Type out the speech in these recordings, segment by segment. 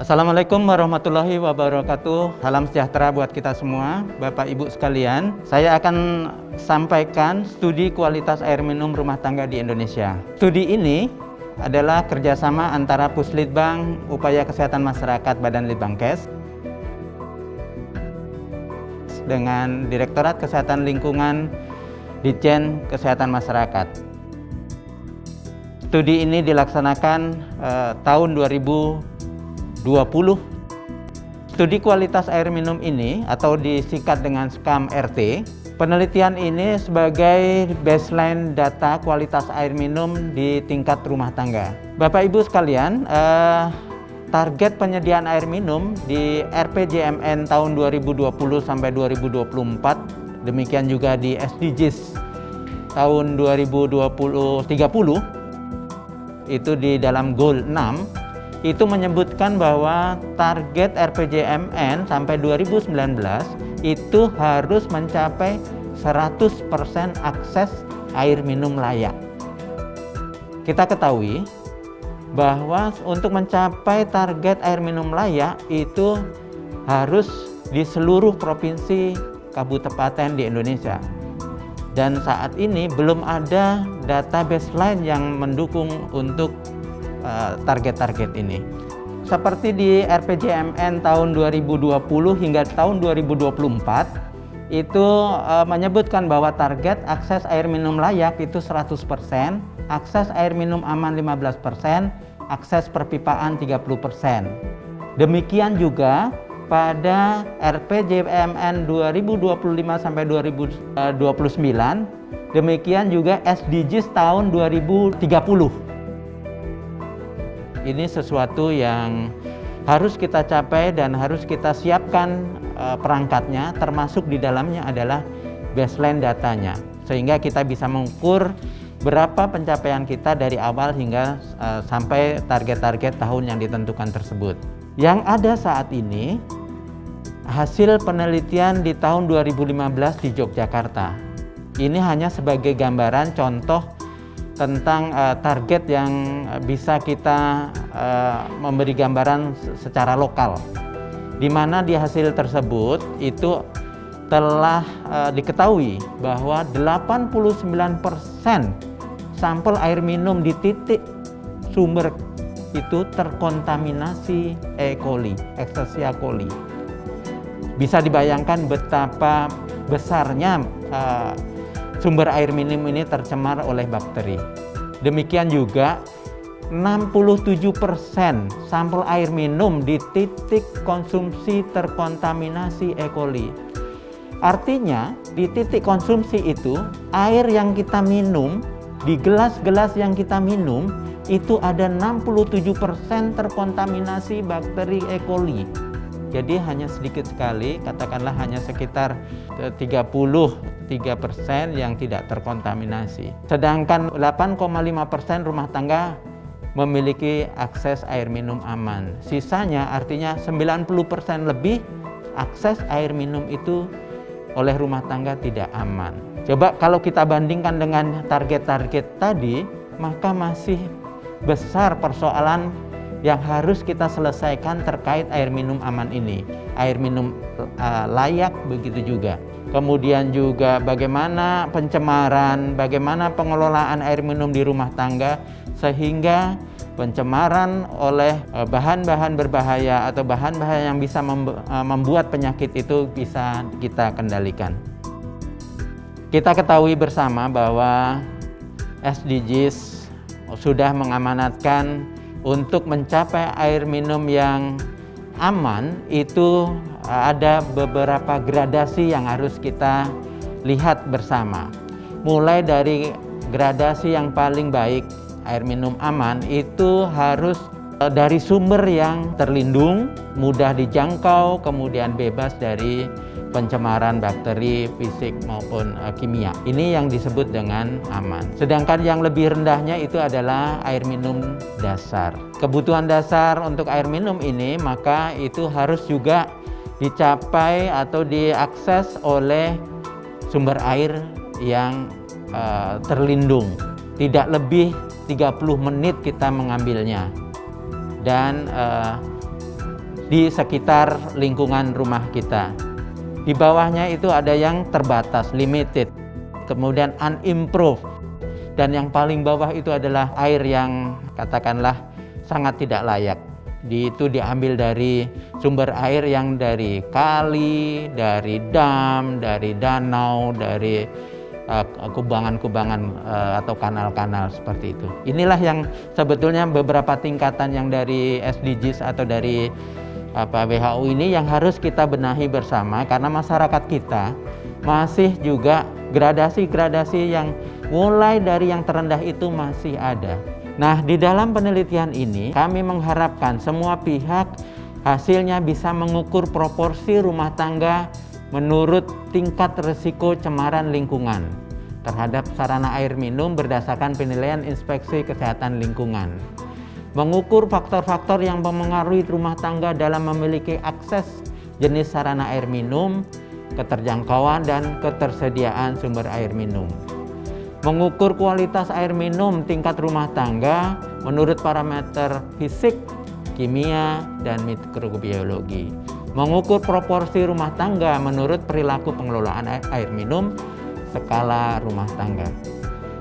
Assalamualaikum warahmatullahi wabarakatuh. Salam sejahtera buat kita semua, Bapak Ibu sekalian. Saya akan sampaikan studi kualitas air minum rumah tangga di Indonesia. Studi ini adalah kerjasama antara Puslitbang, Upaya Kesehatan Masyarakat Badan Litbangkes, dengan Direktorat Kesehatan Lingkungan Ditjen Kesehatan Masyarakat. Studi ini dilaksanakan tahun 2020. Studi kualitas air minum ini atau disingkat dengan SKAM-RT, penelitian ini sebagai baseline data kualitas air minum di tingkat rumah tangga. Bapak Ibu sekalian, target penyediaan air minum di RPJMN tahun 2020 sampai 2024, demikian juga di SDGs tahun 2030 itu di dalam goal 6 itu menyebutkan bahwa target RPJMN sampai 2019 itu harus mencapai 100% akses air minum layak. Kita ketahui bahwa untuk mencapai target air minum layak itu harus di seluruh provinsi kabupaten di Indonesia. Dan saat ini belum ada data baseline yang mendukung untuk target-target ini. Seperti di RPJMN tahun 2020 hingga tahun 2024 itu menyebutkan bahwa target akses air minum layak itu 100%, akses air minum aman 15%, akses perpipaan 30%. Demikian juga pada RPJMN 2025 sampai 2029, demikian juga SDGs tahun 2030. Ini sesuatu yang harus kita capai dan harus kita siapkan perangkatnya, termasuk di dalamnya adalah baseline datanya, sehingga kita bisa mengukur berapa pencapaian kita dari awal hingga sampai target-target tahun yang ditentukan tersebut. Yang ada saat ini hasil penelitian di tahun 2015 di Yogyakarta. Ini hanya sebagai gambaran contoh tentang target yang bisa kita memberi gambaran secara lokal, di mana di hasil tersebut itu telah diketahui bahwa 89% sampel air minum di titik sumber itu terkontaminasi E. coli, Escherichia coli. Bisa dibayangkan betapa besarnya sumber air minum ini tercemar oleh bakteri. Demikian juga 67% sampel air minum di titik konsumsi terkontaminasi E. coli. Artinya di titik konsumsi itu air yang kita minum, di gelas-gelas yang kita minum itu ada 67% terkontaminasi bakteri E. coli. Jadi hanya sedikit sekali, katakanlah hanya sekitar 33% yang tidak terkontaminasi. Sedangkan 8,5% rumah tangga memiliki akses air minum aman. Sisanya artinya 90% lebih akses air minum itu oleh rumah tangga tidak aman. Coba kalau kita bandingkan dengan target-target tadi, maka masih besar persoalan yang harus kita selesaikan terkait air minum aman ini. Air minum layak begitu juga. Kemudian juga bagaimana pencemaran, bagaimana pengelolaan air minum di rumah tangga sehingga pencemaran oleh bahan-bahan berbahaya atau bahan-bahan yang bisa membuat penyakit itu bisa kita kendalikan. Kita ketahui bersama bahwa SDGs sudah mengamanatkan untuk mencapai air minum yang aman itu ada beberapa gradasi yang harus kita lihat bersama. Mulai dari gradasi yang paling baik, air minum aman itu harus dari sumber yang terlindung, mudah dijangkau, kemudian bebas dari pencemaran bakteri, fisik maupun kimia. Ini yang disebut dengan aman. Sedangkan yang lebih rendahnya itu adalah air minum dasar. Kebutuhan dasar untuk air minum ini maka itu harus juga dicapai atau diakses oleh sumber air yang terlindung. Tidak lebih 30 menit kita mengambilnya. Dan di sekitar lingkungan rumah kita. Di bawahnya itu ada yang terbatas, limited, kemudian unimproved, dan yang paling bawah itu adalah air yang katakanlah sangat tidak layak. Itu diambil dari sumber air yang dari kali, dari dam, dari danau, dari kubangan-kubangan atau kanal-kanal seperti itu. Inilah yang sebetulnya beberapa tingkatan yang dari SDGs atau dari WHO ini yang harus kita benahi bersama, karena masyarakat kita masih juga gradasi-gradasi yang mulai dari yang terendah itu masih ada. Nah, di dalam penelitian ini kami mengharapkan semua pihak hasilnya bisa mengukur proporsi rumah tangga menurut tingkat risiko cemaran lingkungan terhadap sarana air minum berdasarkan penilaian inspeksi kesehatan lingkungan. Mengukur faktor-faktor yang mempengaruhi rumah tangga dalam memiliki akses jenis sarana air minum, keterjangkauan dan ketersediaan sumber air minum. Mengukur kualitas air minum tingkat rumah tangga menurut parameter fisik, kimia, dan mikrobiologi. Mengukur proporsi rumah tangga menurut perilaku pengelolaan air minum skala rumah tangga.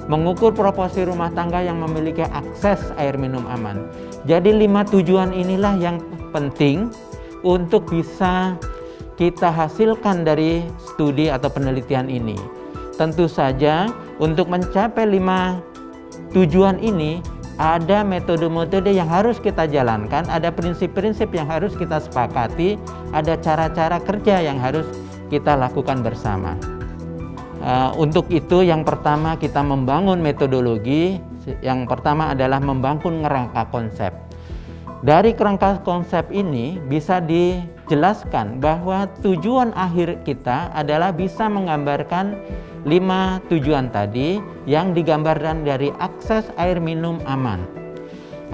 Mengukur proporsi rumah tangga yang memiliki akses air minum aman. Jadi 5 tujuan inilah yang penting untuk bisa kita hasilkan dari studi atau penelitian ini. Tentu saja untuk mencapai 5 tujuan ini ada metode-metode yang harus kita jalankan, ada prinsip-prinsip yang harus kita sepakati, ada cara-cara kerja yang harus kita lakukan bersama. Untuk itu yang pertama kita membangun metodologi, yang pertama adalah membangun kerangka konsep. Dari kerangka konsep ini bisa dijelaskan bahwa tujuan akhir kita adalah bisa menggambarkan 5 tujuan tadi yang digambarkan dari akses air minum aman.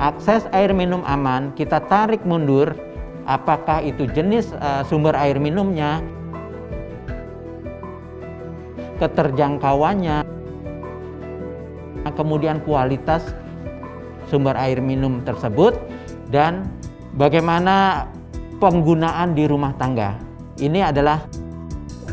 Akses air minum aman kita tarik mundur, apakah itu jenis sumber air minumnya, keterjangkauannya, kemudian kualitas sumber air minum tersebut, dan bagaimana penggunaan di rumah tangga. Ini adalah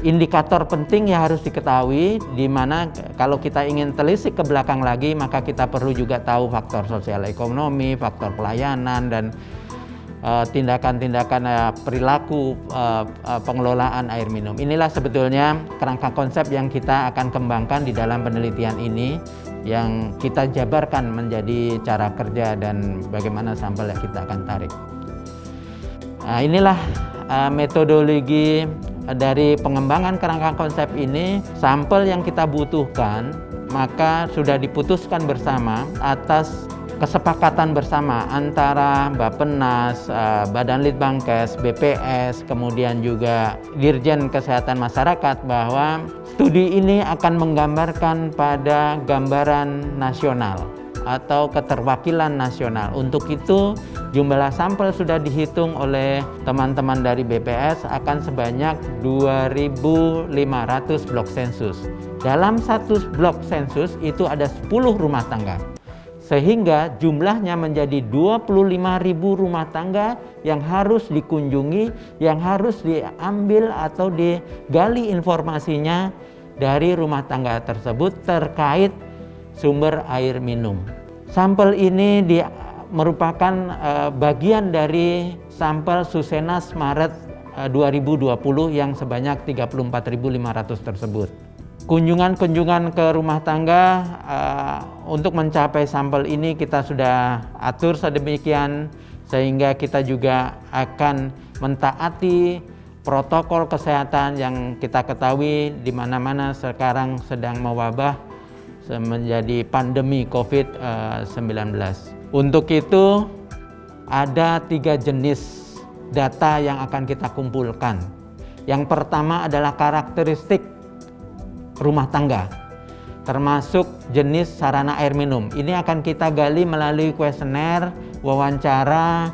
indikator penting yang harus diketahui, di mana kalau kita ingin telisik ke belakang lagi, maka kita perlu juga tahu faktor sosial ekonomi, faktor pelayanan, dan tindakan-tindakan perilaku pengelolaan air minum. Inilah sebetulnya kerangka konsep yang kita akan kembangkan di dalam penelitian ini, yang kita jabarkan menjadi cara kerja dan bagaimana sampel yang kita akan tarik. Nah, inilah metodologi dari pengembangan kerangka konsep ini. Sampel yang kita butuhkan maka sudah diputuskan bersama atas kesepakatan bersama antara Bappenas, Badan Litbangkes, BPS, kemudian juga Dirjen Kesehatan Masyarakat, bahwa studi ini akan menggambarkan pada gambaran nasional atau keterwakilan nasional. Untuk itu jumlah sampel sudah dihitung oleh teman-teman dari BPS akan sebanyak 2.500 blok sensus. Dalam satu blok sensus itu ada 10 rumah tangga, sehingga jumlahnya menjadi 25.000 rumah tangga yang harus dikunjungi, yang harus diambil atau digali informasinya dari rumah tangga tersebut terkait sumber air minum. Sampel ini merupakan bagian dari sampel Susenas Maret 2020 yang sebanyak 34.500 tersebut. Kunjungan-kunjungan ke rumah tangga untuk mencapai sampel ini kita sudah atur sedemikian sehingga kita juga akan mentaati protokol kesehatan yang kita ketahui di mana-mana sekarang sedang mewabah menjadi pandemi COVID-19. Untuk itu ada 3 jenis data yang akan kita kumpulkan. Yang pertama adalah karakteristik rumah tangga, termasuk jenis sarana air minum. Ini akan kita gali melalui kuesioner, wawancara,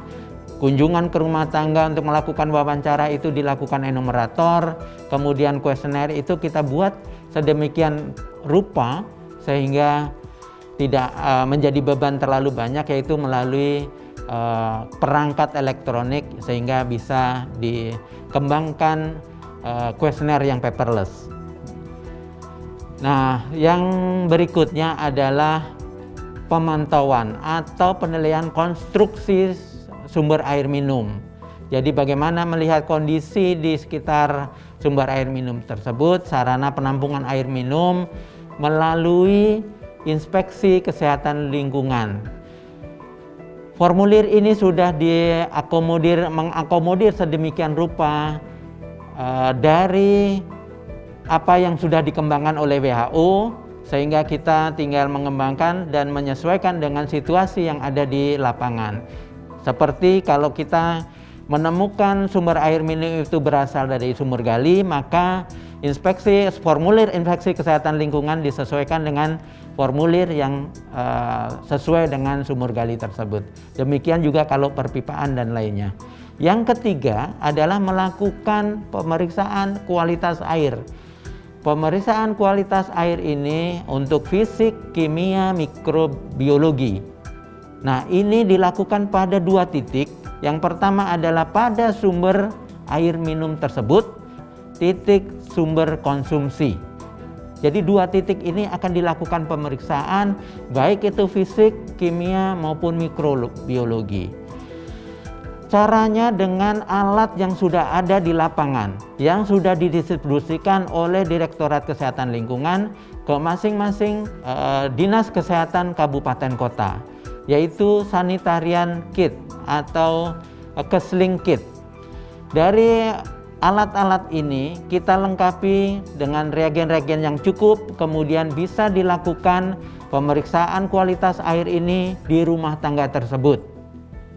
kunjungan ke rumah tangga. Untuk melakukan wawancara itu dilakukan enumerator, kemudian kuesioner itu kita buat sedemikian rupa sehingga tidak menjadi beban terlalu banyak, yaitu melalui perangkat elektronik sehingga bisa dikembangkan kuesioner yang paperless. Nah, yang berikutnya adalah pemantauan atau penilaian konstruksi sumber air minum. Jadi bagaimana melihat kondisi di sekitar sumber air minum tersebut, sarana penampungan air minum melalui inspeksi kesehatan lingkungan. Formulir ini sudah mengakomodir sedemikian rupa dari apa yang sudah dikembangkan oleh WHO, sehingga kita tinggal mengembangkan dan menyesuaikan dengan situasi yang ada di lapangan. Seperti kalau kita menemukan sumber air minum itu berasal dari sumur gali, maka formulir inspeksi kesehatan lingkungan disesuaikan dengan formulir yang sesuai dengan sumur gali tersebut. Demikian juga kalau perpipaan dan lainnya. Yang ketiga adalah melakukan pemeriksaan kualitas air. Pemeriksaan kualitas air ini untuk fisik, kimia, mikrobiologi. Nah, ini dilakukan pada 2 titik. Yang pertama adalah pada sumber air minum tersebut, titik sumber konsumsi. Jadi 2 titik ini akan dilakukan pemeriksaan, baik itu fisik, kimia maupun mikrobiologi. Caranya dengan alat yang sudah ada di lapangan, yang sudah didistribusikan oleh Direktorat Kesehatan Lingkungan ke masing-masing dinas kesehatan kabupaten kota, yaitu sanitarian kit atau kesling kit. Dari alat-alat ini kita lengkapi dengan reagen-reagen yang cukup, kemudian bisa dilakukan pemeriksaan kualitas air ini di rumah tangga tersebut.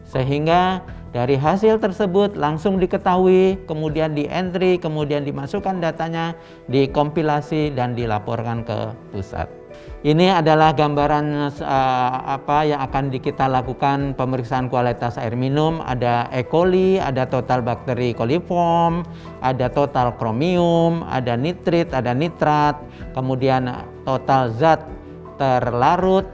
Sehingga dari hasil tersebut langsung diketahui, kemudian di-entry, kemudian dimasukkan datanya, dikompilasi dan dilaporkan ke pusat. Ini adalah gambaran apa yang akan kita lakukan pemeriksaan kualitas air minum. Ada E. coli, ada total bakteri coliform, ada total kromium, ada nitrit, ada nitrat, kemudian total zat terlarut,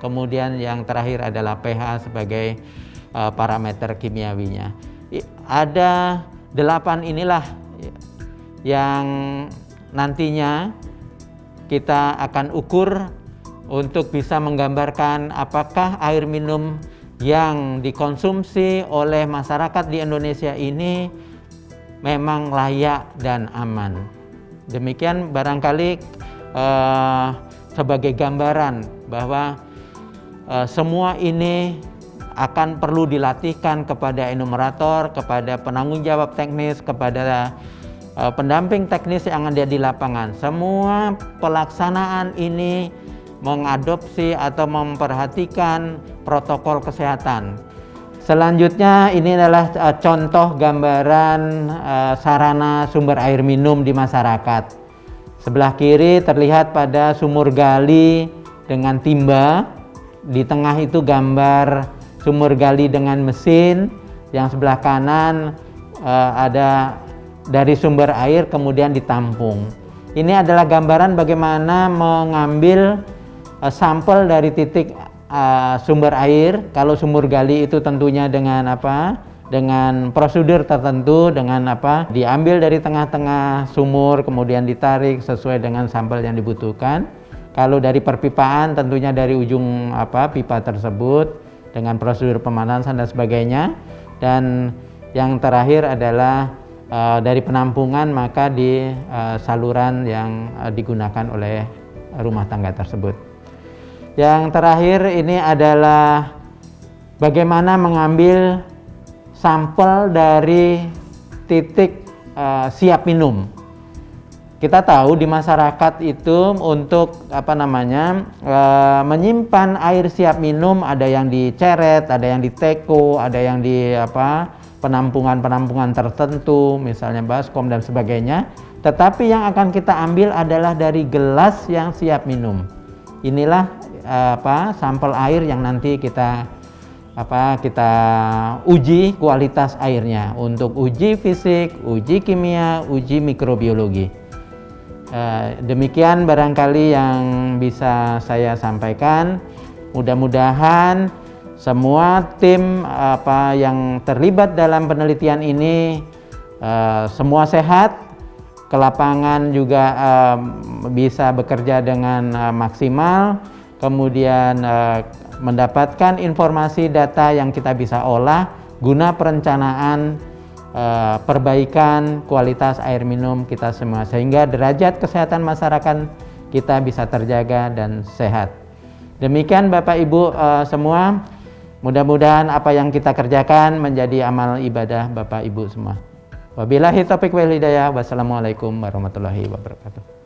kemudian yang terakhir adalah pH sebagai parameter kimiawinya. Ada 8 inilah yang nantinya kita akan ukur untuk bisa menggambarkan apakah air minum yang dikonsumsi oleh masyarakat di Indonesia ini memang layak dan aman. Demikian barangkali sebagai gambaran bahwa semua ini akan perlu dilatihkan kepada enumerator, kepada penanggung jawab teknis, kepada pendamping teknis yang ada di lapangan. Semua pelaksanaan ini mengadopsi atau memperhatikan protokol kesehatan. Selanjutnya ini adalah contoh gambaran sarana sumber air minum di masyarakat. Sebelah kiri terlihat pada sumur gali dengan timba, di tengah itu gambar sumur gali dengan mesin, yang sebelah kanan ada dari sumber air kemudian ditampung. Ini adalah gambaran bagaimana mengambil sampel dari titik sumber air. Kalau sumur gali itu tentunya dengan dengan prosedur tertentu, dengan diambil dari tengah-tengah sumur kemudian ditarik sesuai dengan sampel yang dibutuhkan. Kalau dari perpipaan tentunya dari ujung pipa tersebut dengan prosedur pemanasan dan sebagainya. Dan yang terakhir adalah dari penampungan maka di saluran yang digunakan oleh rumah tangga tersebut. Yang terakhir ini adalah bagaimana mengambil sampel dari titik siap minum. Kita tahu di masyarakat itu untuk menyimpan air siap minum, ada yang diceret, ada yang di teko, ada yang di penampungan tertentu, misalnya baskom dan sebagainya. Tetapi yang akan kita ambil adalah dari gelas yang siap minum. Inilah sampel air yang nanti kita uji kualitas airnya untuk uji fisik, uji kimia, uji mikrobiologi. Demikian barangkali yang bisa saya sampaikan. Mudah-mudahan semua tim yang terlibat dalam penelitian ini semua sehat, ke lapangan juga bisa bekerja dengan maksimal, kemudian mendapatkan informasi data yang kita bisa olah guna perencanaan perbaikan kualitas air minum kita semua, sehingga derajat kesehatan masyarakat kita bisa terjaga dan sehat. Demikian Bapak Ibu semua, mudah-mudahan apa yang kita kerjakan menjadi amal ibadah Bapak Ibu semua. Wabillahi taufiq wal hidayah. Wassalamualaikum warahmatullahi wabarakatuh.